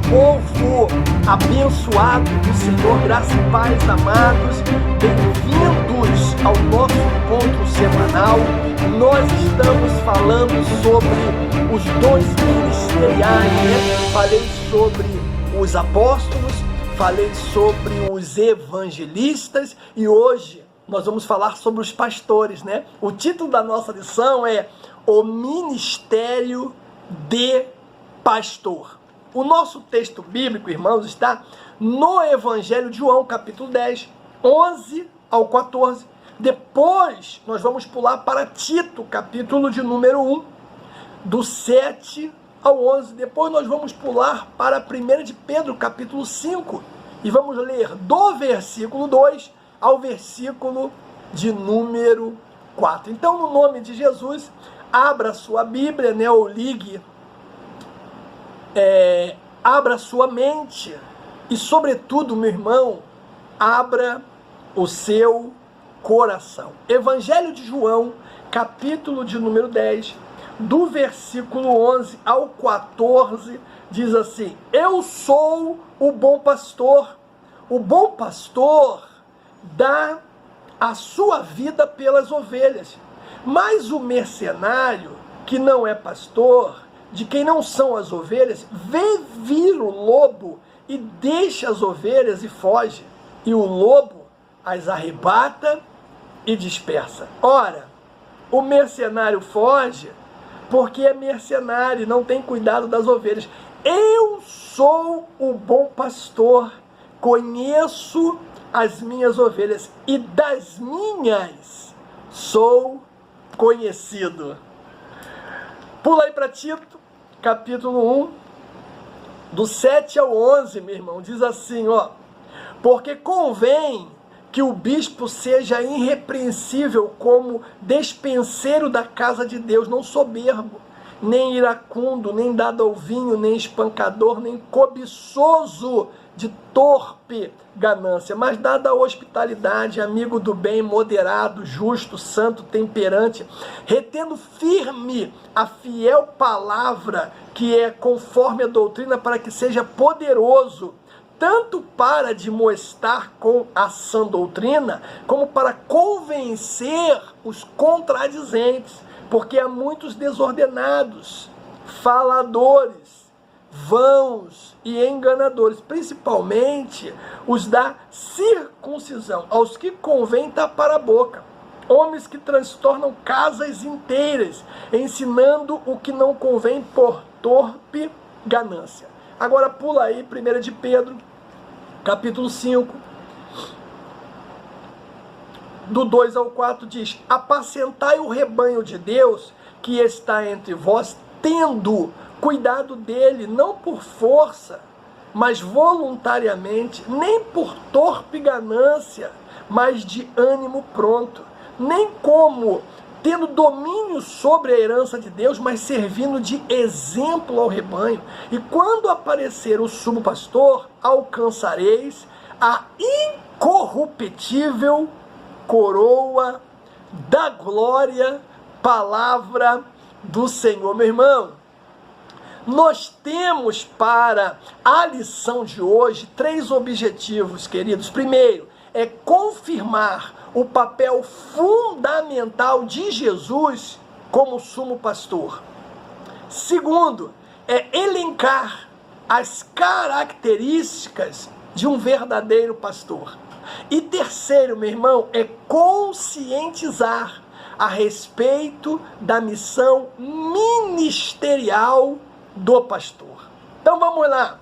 povo abençoado do Senhor, graça e paz, amados, bem-vindos ao nosso encontro semanal. Nós estamos falando sobre os dons ministeriais, né? Falei sobre os apóstolos, falei sobre os evangelistas e hoje nós vamos falar sobre os pastores, né? O título da nossa lição é O Ministério de Pastor. O nosso texto bíblico, irmãos, está no Evangelho de João, capítulo 10, 11 ao 14. Depois, nós vamos pular para Tito, capítulo de número 1, do 7 ao 11. Depois nós vamos pular para 1 de Pedro, capítulo 5, e vamos ler do versículo 2 ao versículo de número 4. Então, no nome de Jesus, abra sua Bíblia, né, ou ligue, abra sua mente e, sobretudo, meu irmão, abra o seu coração. Evangelho de João, capítulo de número 10, do versículo 11 ao 14, diz assim: Eu sou o bom pastor. O bom pastor dá a sua vida pelas ovelhas, mas o mercenário, que não é pastor, de quem não são as ovelhas, vê vir o lobo e deixa as ovelhas e foge, e o lobo as arrebata e dispersa. Ora, o mercenário foge porque é mercenário e não tem cuidado das ovelhas. Eu sou o bom pastor, conheço as minhas ovelhas e das minhas sou conhecido. Pula aí para Tito, capítulo 1, do 7 ao 11, meu irmão, diz assim, ó: Porque convém que o bispo seja irrepreensível como despenseiro da casa de Deus, não soberbo, nem iracundo, nem dado ao vinho, nem espancador, nem cobiçoso de torpe ganância, mas dado à hospitalidade, amigo do bem, moderado, justo, santo, temperante, retendo firme a fiel palavra que é conforme a doutrina, para que seja poderoso tanto para admoestar com a sã doutrina, como para convencer os contradizentes, porque há muitos desordenados, faladores, vãos e enganadores, principalmente os da circuncisão, aos que convém tapar a boca, homens que transtornam casas inteiras, ensinando o que não convém por torpe ganância. Agora pula aí 1 de Pedro, capítulo 5, do 2 ao 4, diz: Apacentai o rebanho de Deus que está entre vós, tendo cuidado dele, não por força, mas voluntariamente, nem por torpe ganância, mas de ânimo pronto, nem como tendo domínio sobre a herança de Deus, mas servindo de exemplo ao rebanho. E quando aparecer o sumo pastor, alcançareis a incorruptível coroa da glória, palavra do Senhor. Meu irmão, nós temos para a lição de hoje 3 objetivos, queridos. Primeiro, é confirmar o papel fundamental de Jesus como sumo pastor. Segundo, é elencar as características de um verdadeiro pastor. E terceiro, meu irmão, é conscientizar a respeito da missão ministerial do pastor. Então vamos lá.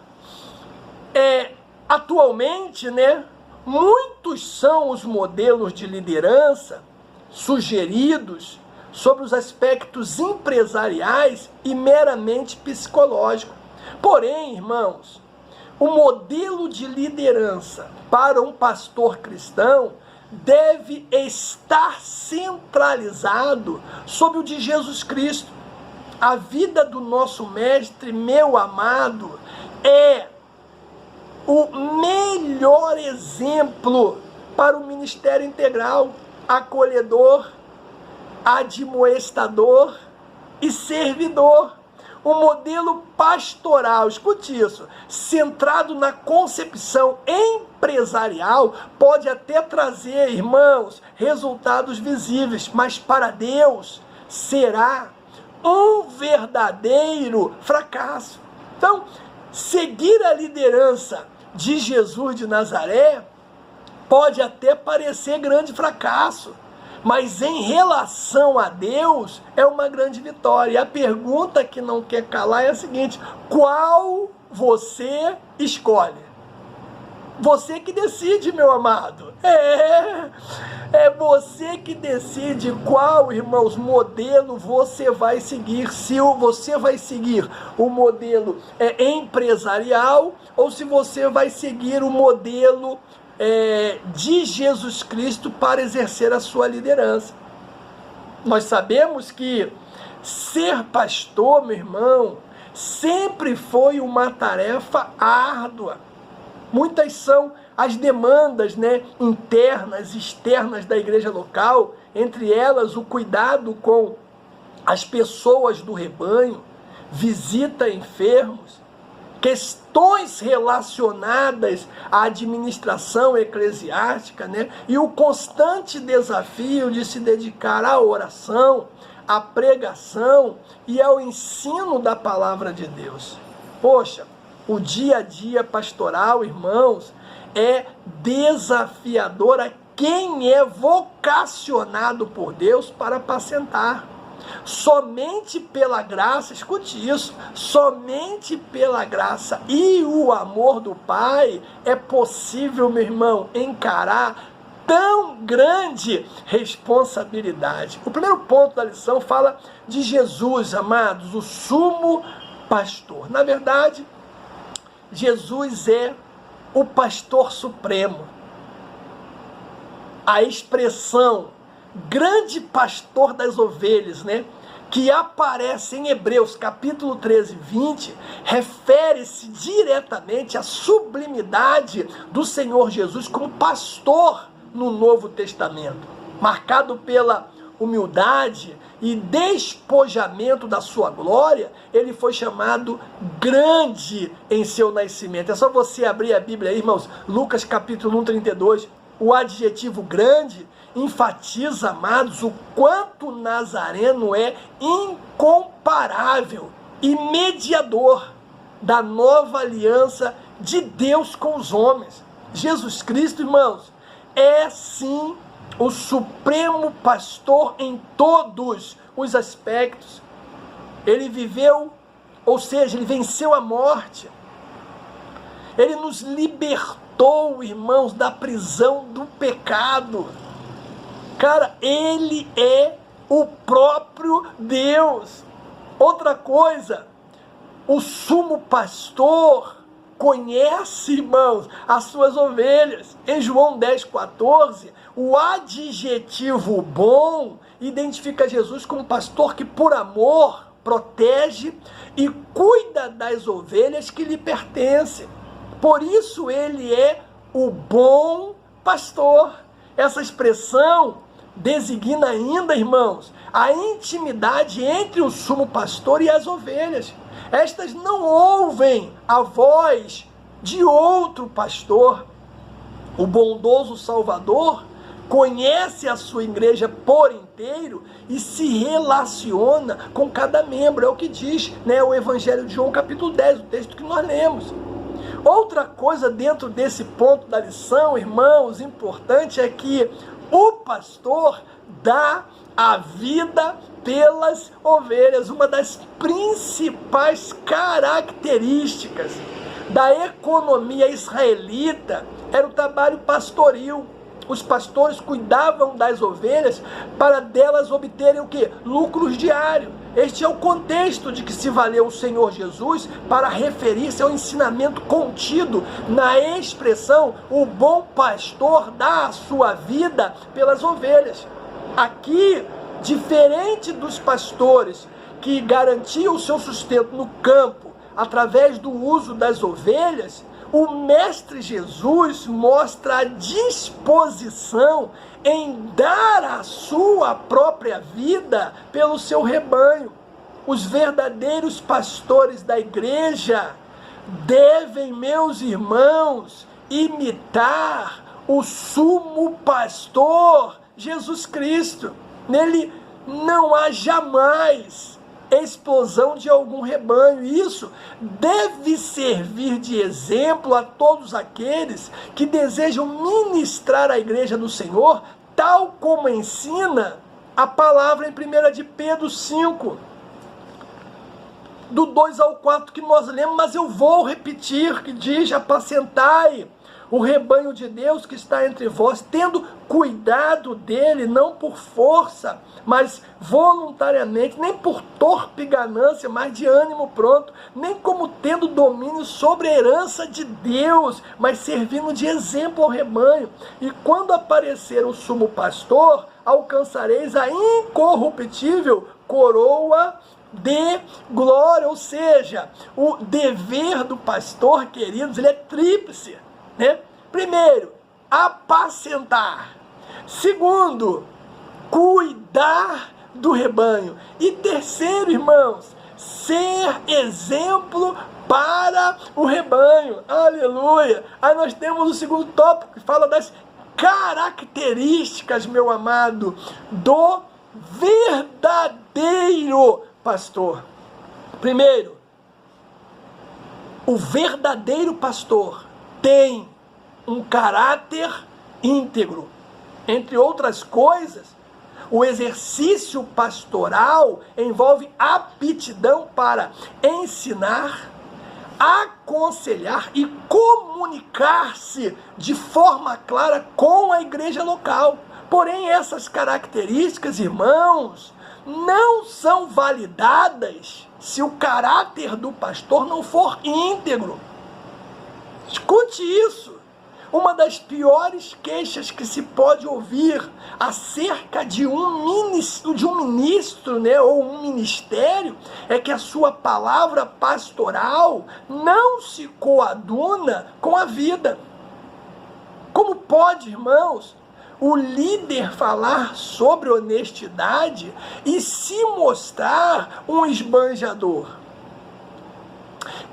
Atualmente, né, muitos são os modelos de liderança sugeridos sobre os aspectos empresariais e meramente psicológicos. Porém, irmãos, o modelo de liderança para um pastor cristão deve estar centralizado sobre o de Jesus Cristo. A vida do nosso mestre, meu amado, é o melhor exemplo para o ministério integral, acolhedor, admoestador e servidor. um modelo pastoral, escute isso, centrado na concepção empresarial, pode até trazer, irmãos, resultados visíveis, mas para Deus será um verdadeiro fracasso. Então, seguir a liderança de Jesus de Nazaré pode até parecer grande fracasso, mas em relação a Deus é uma grande vitória. E a pergunta que não quer calar é a seguinte: qual você escolhe? Você que decide, meu amado. É você que decide qual, irmãos, modelo você vai seguir. Se você vai seguir o modelo empresarial ou se você vai seguir o modelo de Jesus Cristo para exercer a sua liderança. Nós sabemos que ser pastor, meu irmão, sempre foi uma tarefa árdua. Muitas são as demandas, internas e externas da igreja local, entre elas o cuidado com as pessoas do rebanho, visita a enfermos, questões relacionadas à administração eclesiástica, e o constante desafio de se dedicar à oração, à pregação e ao ensino da palavra de Deus. Poxa, o dia a dia pastoral, irmãos, é desafiador a quem é vocacionado por Deus para apacentar. Somente pela graça, escute isso, somente pela graça e o amor do Pai é possível, meu irmão, encarar tão grande responsabilidade. O primeiro ponto da lição fala de Jesus, amados, o sumo pastor. Na verdade, Jesus é o pastor supremo. A expressão grande pastor das ovelhas, que aparece em Hebreus capítulo 13, 20, refere-se diretamente à sublimidade do Senhor Jesus como pastor no Novo Testamento, marcado pela humildade e despojamento da sua glória. Ele foi chamado grande em seu nascimento. É só você abrir a Bíblia aí, irmãos, Lucas capítulo 1, 32, o adjetivo grande enfatiza, amados, o quanto Nazareno é incomparável e mediador da nova aliança de Deus com os homens. Jesus Cristo, irmãos, é sim o supremo pastor em todos os aspectos. Ele viveu, ou seja, ele venceu a morte. Ele nos libertou, irmãos, da prisão do pecado. Cara, ele é o próprio Deus. Outra coisa, o sumo pastor conhece, irmãos, as suas ovelhas. Em João 10,14, o adjetivo bom identifica Jesus como pastor que por amor protege e cuida das ovelhas que lhe pertencem. Por isso ele é o bom pastor. Essa expressão designa ainda, irmãos, a intimidade entre o sumo pastor e as ovelhas. Estas não ouvem a voz de outro pastor. O bondoso Salvador conhece a sua igreja por inteiro e se relaciona com cada membro. É o que diz, o Evangelho de João, capítulo 10, o texto que nós lemos. Outra coisa dentro desse ponto da lição, irmãos, importante é que o pastor dá a vida pelas ovelhas. Uma das principais características da economia israelita era o trabalho pastoril. Os pastores cuidavam das ovelhas para delas obterem o quê? Lucros diários. Este é o contexto de que se valeu o Senhor Jesus para referir-se ao ensinamento contido na expressão o bom pastor dá a sua vida pelas ovelhas. Aqui, diferente dos pastores que garantiam o seu sustento no campo através do uso das ovelhas, o Mestre Jesus mostra a disposição em dar a sua própria vida pelo seu rebanho. os verdadeiros pastores da igreja devem, meus irmãos, imitar o sumo pastor Jesus Cristo. Nele não há jamais explosão de algum rebanho. Isso deve servir de exemplo a todos aqueles que desejam ministrar a igreja do Senhor, tal como ensina a palavra em 1 de Pedro 5, do 2 ao 4 que nós lemos, mas eu vou repetir, que diz: apacentai o rebanho de Deus que está entre vós, tendo cuidado dele, não por força, mas voluntariamente, nem por torpe ganância, mas de ânimo pronto, nem como tendo domínio sobre a herança de Deus, mas servindo de exemplo ao rebanho. E quando aparecer o sumo pastor, alcançareis a incorruptível coroa de glória. Ou seja, o dever do pastor, queridos, ele é tríplice, né? Primeiro, apacentar. Segundo, cuidar do rebanho. E terceiro, irmãos, ser exemplo para o rebanho. Aleluia! Aí nós temos o segundo tópico, que fala das características, meu amado, do verdadeiro pastor. Primeiro, o verdadeiro pastor tem um caráter íntegro. Entre outras coisas, o exercício pastoral envolve aptidão para ensinar, aconselhar e comunicar-se de forma clara com a igreja local. Porém, essas características, irmãos, não são validadas se o caráter do pastor não for íntegro. Escute isso. Uma das piores queixas que se pode ouvir acerca de um ministro, né, ou um ministério, é que a sua palavra pastoral não se coaduna com a vida. Como pode, irmãos, o líder falar sobre honestidade e se mostrar um esbanjador?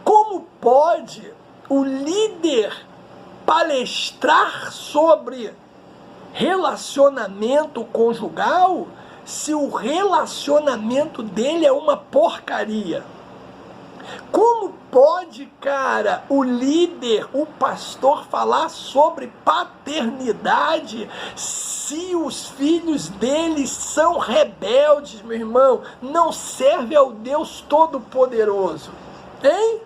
Como pode o líder palestrar sobre relacionamento conjugal se o relacionamento dele é uma porcaria? Como pode, cara, o líder, o pastor falar sobre paternidade se os filhos dele são rebeldes, meu irmão? Não serve ao Deus Todo-Poderoso, hein?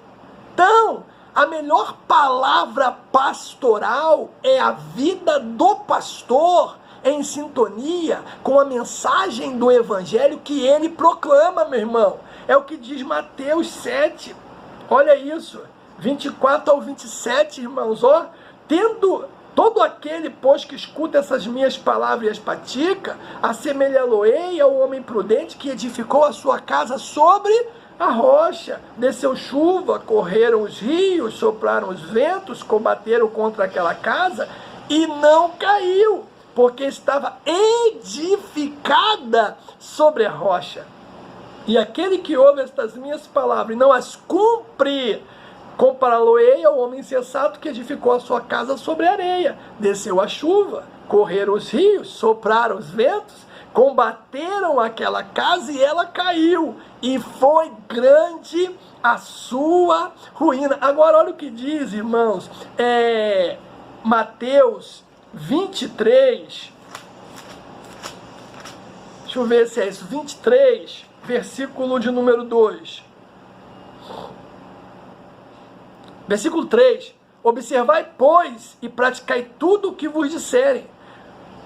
Então, a melhor palavra pastoral é a vida do pastor em sintonia com a mensagem do evangelho que ele proclama, meu irmão. É o que diz Mateus 7. Olha isso, 24 ao 27, irmãos. Ó, tendo todo aquele, pois, que escuta essas minhas palavras e as pratica, assemelhá-lo-ei ao homem prudente que edificou a sua casa sobre a rocha. Desceu chuva, correram os rios, sopraram os ventos, combateram contra aquela casa e não caiu, porque estava edificada sobre a rocha. E aquele que ouve estas minhas palavras e não as cumpre, compará-lo-ei ao homem insensato que edificou a sua casa sobre a areia. Desceu a chuva, correram os rios, sopraram os ventos, combateram aquela casa e ela caiu, e foi grande a sua ruína. Agora olha o que diz, irmãos, Mateus 23, deixa eu ver se é isso, 23, versículo de número 2. Versículo 3, observai, pois, e praticai tudo o que vos disserem,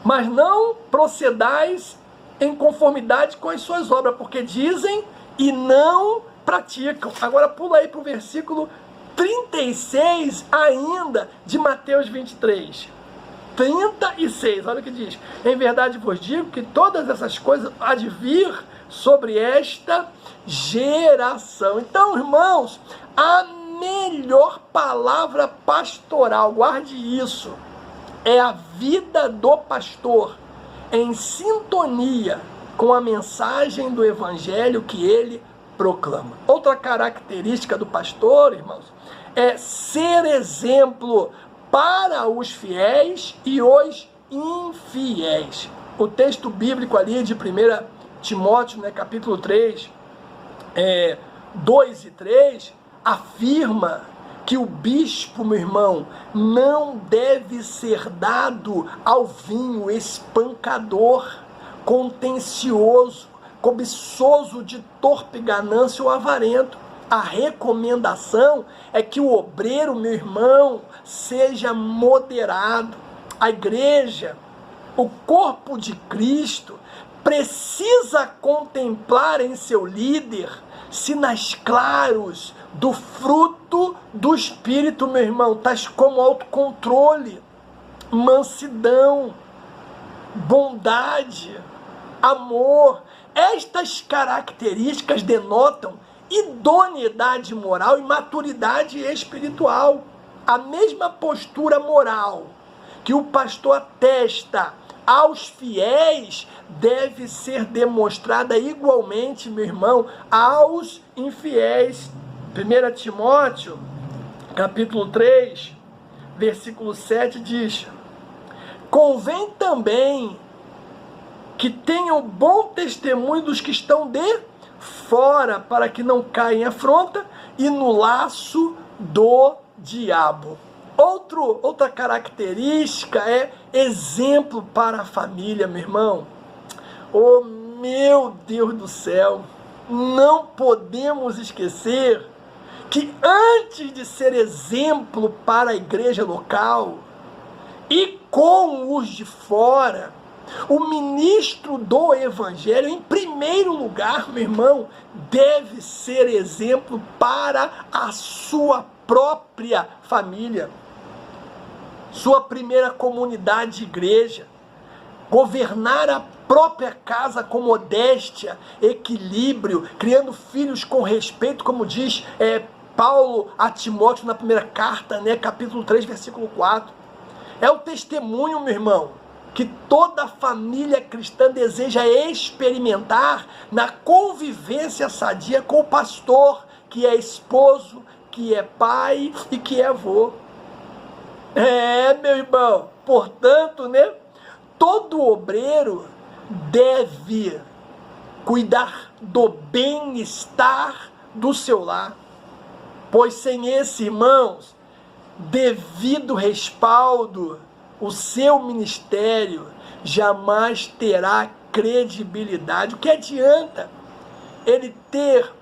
mas não procedais em conformidade com as suas obras, porque dizem e não praticam. Agora pula aí para o versículo 36 ainda de Mateus 23. 36, olha o que diz. Em verdade vos digo que todas essas coisas há de vir sobre esta geração. Então, irmãos, a melhor palavra pastoral, guarde isso, é a vida do pastor em sintonia com a mensagem do evangelho que ele proclama. Outra característica do pastor, irmãos, é ser exemplo para os fiéis e os infiéis. O texto bíblico ali de 1 Timóteo, né, capítulo 3, 2 e 3, afirma que o bispo, meu irmão, não deve ser dado ao vinho espancador, contencioso, cobiçoso de torpe ganância ou avarento. A recomendação é que o obreiro, meu irmão, seja moderado. A igreja, o corpo de Cristo, precisa contemplar em seu líder sinais claros do fruto do Espírito, meu irmão, tais como autocontrole, mansidão, bondade, amor. Estas características denotam idoneidade moral e maturidade espiritual. A mesma postura moral que o pastor atesta aos fiéis deve ser demonstrada igualmente, meu irmão, aos infiéis. 1 Timóteo, capítulo 3, versículo 7 diz: convém também que tenham bom testemunho dos que estão de fora, para que não caia em afronta e no laço do diabo. Outra característica é exemplo para a família, meu irmão. Oh, meu Deus do céu, não podemos esquecer que antes de ser exemplo para a igreja local e com os de fora, o ministro do evangelho, em primeiro lugar, meu irmão, deve ser exemplo para a sua própria família, sua primeira comunidade de igreja, governar a própria casa com modéstia, equilíbrio, criando filhos com respeito, como diz Paulo a Timóteo na primeira carta, né, capítulo 3, versículo 4. É o testemunho, meu irmão, que toda família cristã deseja experimentar na convivência sadia com o pastor, que é esposo, que é pai e que é avô. Meu irmão, portanto, né, todo obreiro deve cuidar do bem-estar do seu lar, pois sem esse, irmãos, devido respaldo, o seu ministério jamais terá credibilidade. O que adianta ele ter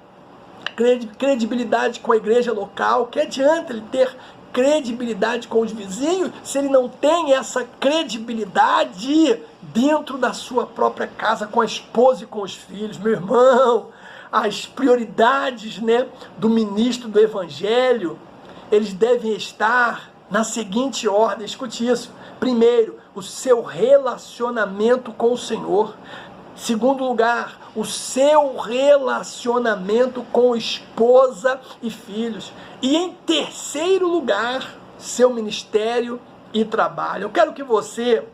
credibilidade com a igreja local? O que adianta ele ter credibilidade com os vizinhos se ele não tem essa credibilidade dentro da sua própria casa, com a esposa e com os filhos? Meu irmão, as prioridades, né, do ministro do evangelho, eles devem estar na seguinte ordem, escute isso. Primeiro, o seu relacionamento com o Senhor. Segundo lugar, o seu relacionamento com esposa e filhos. E em terceiro lugar, seu ministério e trabalho. Eu quero que você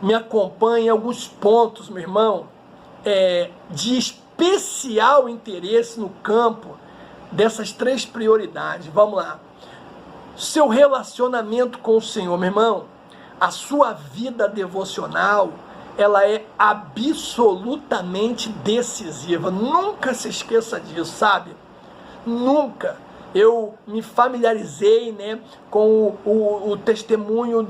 me acompanhe em alguns pontos, meu irmão, de especial interesse no campo dessas três prioridades. Vamos lá. Seu relacionamento com o Senhor, meu irmão, a sua vida devocional, ela é absolutamente decisiva. Nunca se esqueça disso, sabe? Nunca. Eu me familiarizei, né, com o testemunho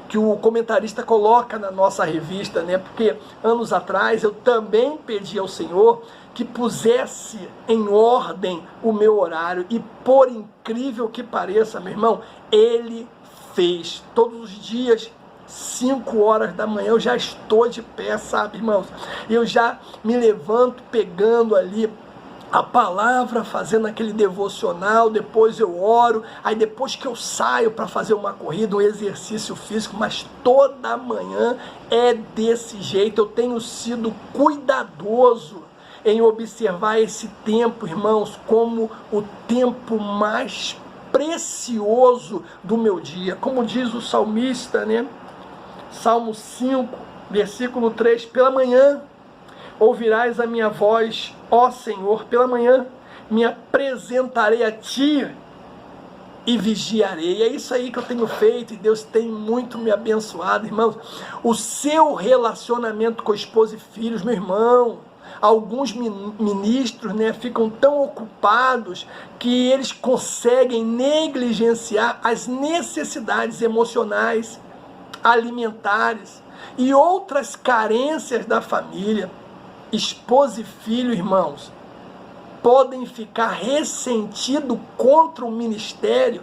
que o comentarista coloca na nossa revista, né? Porque anos atrás eu também pedi ao Senhor que pusesse em ordem o meu horário, e por incrível que pareça, meu irmão, Ele fez. Todos os dias, 5 horas da manhã, eu já estou de pé, sabe, irmãos? Eu já me levanto pegando ali a palavra, fazendo aquele devocional, depois eu oro, aí depois que eu saio para fazer uma corrida, um exercício físico, mas toda manhã é desse jeito. Eu tenho sido cuidadoso em observar esse tempo, irmãos, como o tempo mais precioso do meu dia. Como diz o salmista, né? Salmo 5, versículo 3, pela manhã ouvirás a minha voz, ó Senhor, pela manhã me apresentarei a ti e vigiarei. É isso aí que eu tenho feito e Deus tem muito me abençoado, irmãos. O seu relacionamento com esposa e filhos, meu irmão, alguns ministros, né, ficam tão ocupados que eles conseguem negligenciar as necessidades emocionais, alimentares e outras carências da família. Esposa e filho, irmãos, podem ficar ressentidos contra o ministério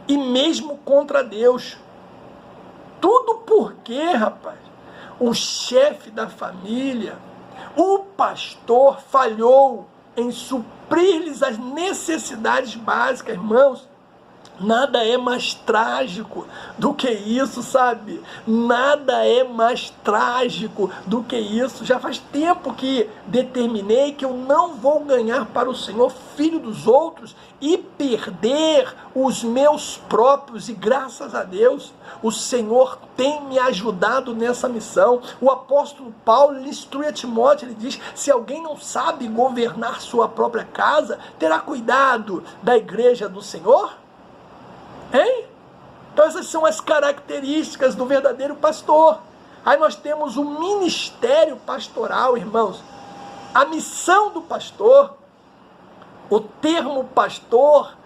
e mesmo contra Deus. Tudo porque, rapaz, o chefe da família, o pastor, falhou em suprir-lhes as necessidades básicas, irmãos. Nada é mais trágico do que isso, sabe? Nada é mais trágico do que isso. Já faz tempo que determinei que eu não vou ganhar para o Senhor filho dos outros e perder os meus próprios. E graças a Deus, o Senhor tem me ajudado nessa missão. O apóstolo Paulo lhe instrui a Timóteo, ele diz: se alguém não sabe governar sua própria casa, terá cuidado da igreja do Senhor? Hein? Então essas são as características do verdadeiro pastor. Aí nós temos o ministério pastoral, irmãos. A missão do pastor, o termo pastor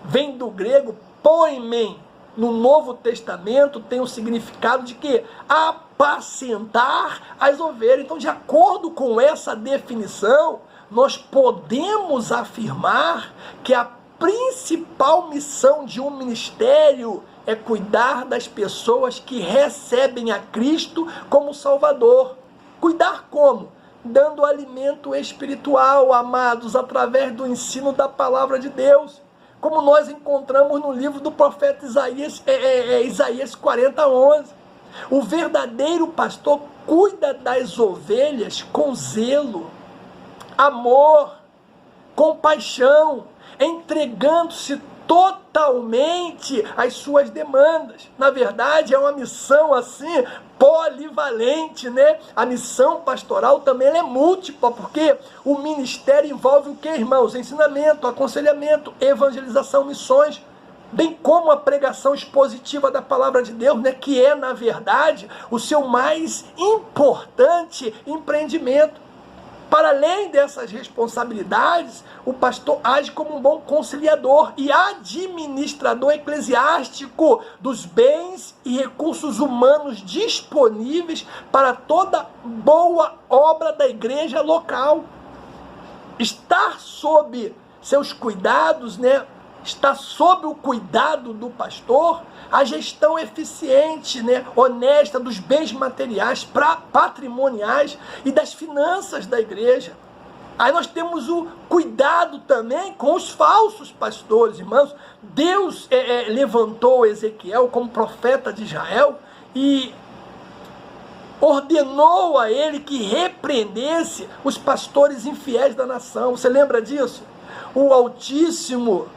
vem do grego poimen. No Novo Testamento tem o significado de que apacentar as ovelhas. Então, de acordo com essa definição, nós podemos afirmar que a principal missão de um ministério é cuidar das pessoas que recebem a Cristo como Salvador. Cuidar como? Dando alimento espiritual, amados, através do ensino da palavra de Deus. Como nós encontramos no livro do profeta Isaías, Isaías 40:11. O verdadeiro pastor cuida das ovelhas com zelo, amor, compaixão, entregando-se totalmente às suas demandas. Na verdade, é uma missão assim, polivalente, né? A missão pastoral também é múltipla, porque o ministério envolve o que, irmãos? Ensinamento, aconselhamento, evangelização, missões, bem como a pregação expositiva da palavra de Deus, né? Que é, na verdade, o seu mais importante empreendimento. Para além dessas responsabilidades, o pastor age como um bom conciliador e administrador eclesiástico dos bens e recursos humanos disponíveis para toda boa obra da igreja local. Estar sob seus cuidados, né? Está sob o cuidado do pastor a gestão eficiente, né, honesta dos bens materiais, patrimoniais e das finanças da igreja. Aí nós temos o cuidado também com os falsos pastores, irmãos. Deus levantou Ezequiel como profeta de Israel e ordenou a ele que repreendesse os pastores infiéis da nação. Você lembra disso? O Altíssimo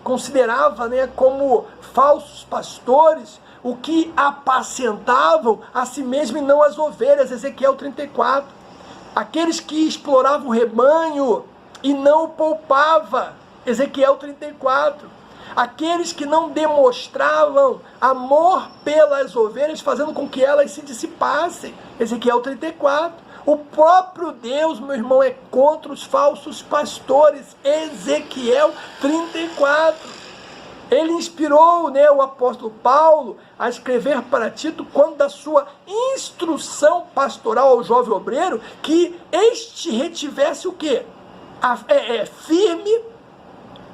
considerava, né, como falsos pastores o que apacentavam a si mesmo e não as ovelhas. Ezequiel 34. Aqueles que exploravam o rebanho e não o poupava. Ezequiel 34. Aqueles que não demonstravam amor pelas ovelhas, fazendo com que elas se dissipassem. Ezequiel 34. O próprio Deus, meu irmão, é contra os falsos pastores. Ezequiel 34. Ele inspirou, né, o apóstolo Paulo a escrever para Tito, quando da sua instrução pastoral ao jovem obreiro, que este retivesse o quê? Firme,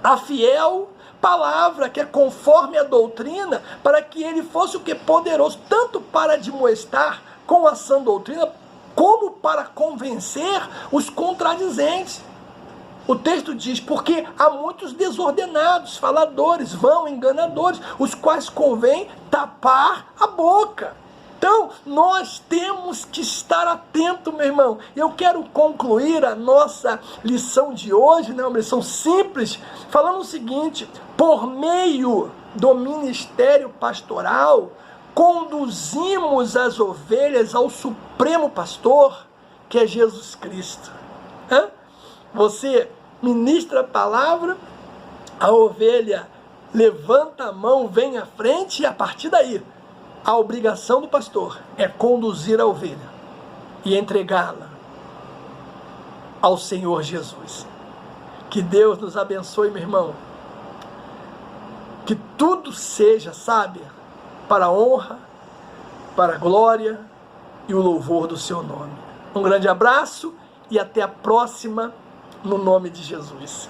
a fiel palavra, que é conforme a doutrina, para que ele fosse o quê? Poderoso, tanto para admoestar com a sã doutrina, como para convencer os contradizentes. O texto diz: porque há muitos desordenados, faladores, vão, enganadores, os quais convém tapar a boca. Então, nós temos que estar atentos, meu irmão. Eu quero concluir a nossa lição de hoje, né, uma lição simples, falando o seguinte: por meio do ministério pastoral, conduzimos as ovelhas ao Supremo Pastor, que é Jesus Cristo. Você ministra a palavra, a ovelha levanta a mão, vem à frente, e a partir daí, a obrigação do pastor é conduzir a ovelha e entregá-la ao Senhor Jesus. Que Deus nos abençoe, meu irmão. Que tudo seja, sabe, para a honra, para a glória e o louvor do seu nome. Um grande abraço e até a próxima, no nome de Jesus.